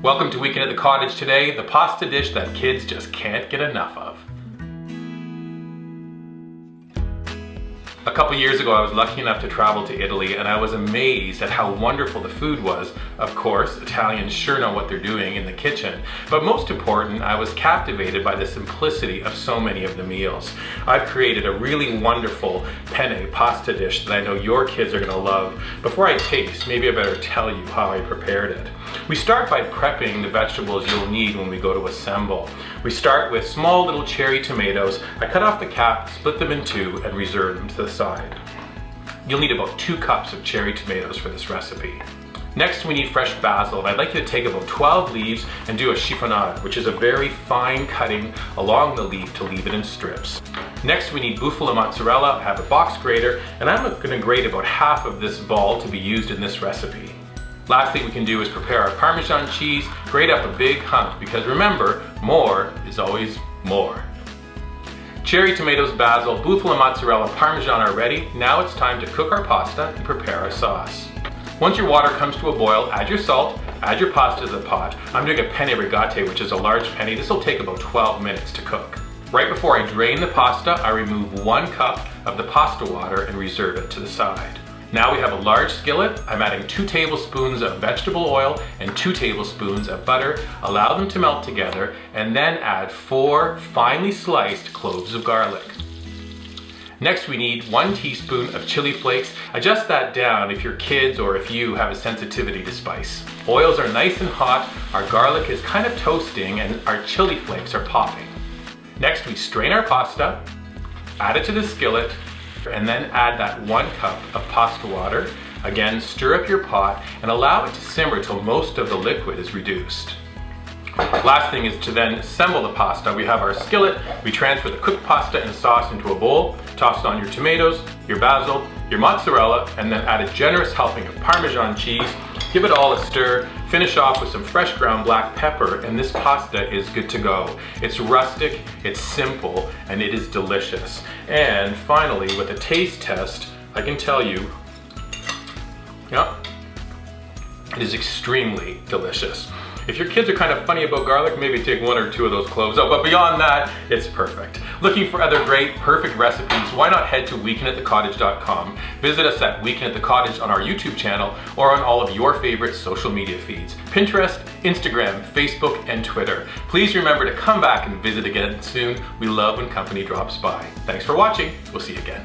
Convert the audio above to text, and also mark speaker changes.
Speaker 1: Welcome to Weekend at the Cottage today, the pasta dish that kids just can't get enough of. A couple years ago I was lucky enough to travel to Italy and I was amazed at how wonderful the food was. Of course, Italians sure know what they're doing in the kitchen, but most important, I was captivated by the simplicity of so many of the meals. I've created a really wonderful penne pasta dish that I know your kids are going to love. Before I taste, maybe I better tell you how I prepared it. We start by prepping the vegetables you'll need when we go to assemble. We start with small little cherry tomatoes. I cut off the cap, split them in two, and reserve them to the side. You'll need about 2 cups of cherry tomatoes for this recipe. Next we need fresh basil, and I'd like you to take about 12 leaves and do a chiffonade, which is a very fine cutting along the leaf to leave it in strips. Next we need buffalo mozzarella. I have a box grater, and I'm going to grate about half of this ball to be used in this recipe. Last thing we can do is prepare our Parmesan cheese, grate up a big hunk, because remember, more is always more. Cherry tomatoes, basil, buffalo mozzarella, Parmesan are ready. Now it's time to cook our pasta and prepare our sauce. Once your water comes to a boil, add your salt, add your pasta to the pot. I'm doing a penne rigate, which is a large penne. This will take about 12 minutes to cook. Right before I drain the pasta, I remove 1 cup of the pasta water and reserve it to the side. Now we have a large skillet. I'm adding 2 tablespoons of vegetable oil and 2 tablespoons of butter. Allow them to melt together and then add 4 finely sliced cloves of garlic. Next we need 1 teaspoon of chili flakes. Adjust that down if your kids or if you have a sensitivity to spice. Oils are nice and hot, our garlic is kind of toasting, and our chili flakes are popping. Next we strain our pasta, add it to the skillet, and then add that 1 cup of pasta water. Again, stir up your pot and allow it to simmer till most of the liquid is reduced. Last thing is to then assemble the pasta. We have our skillet, we transfer the cooked pasta and sauce into a bowl, toss on your tomatoes, your basil, your mozzarella, and then add a generous helping of Parmesan cheese. Give it all a stir, finish off with some fresh ground black pepper, and this pasta is good to go. It's rustic, it's simple, and it is delicious. And finally, with a taste test, I can tell you, it is extremely delicious. If your kids are kind of funny about garlic, maybe take 1 or 2 of those cloves out, but beyond that, it's perfect. Looking for other great, perfect recipes, why not head to weekendатthecottage.com. Visit us at Weekend at the Cottage on our YouTube channel or on all of your favorite social media feeds, Pinterest, Instagram, Facebook, and Twitter. Please remember to come back and visit again soon. We love when company drops by. Thanks for watching. We'll see you again.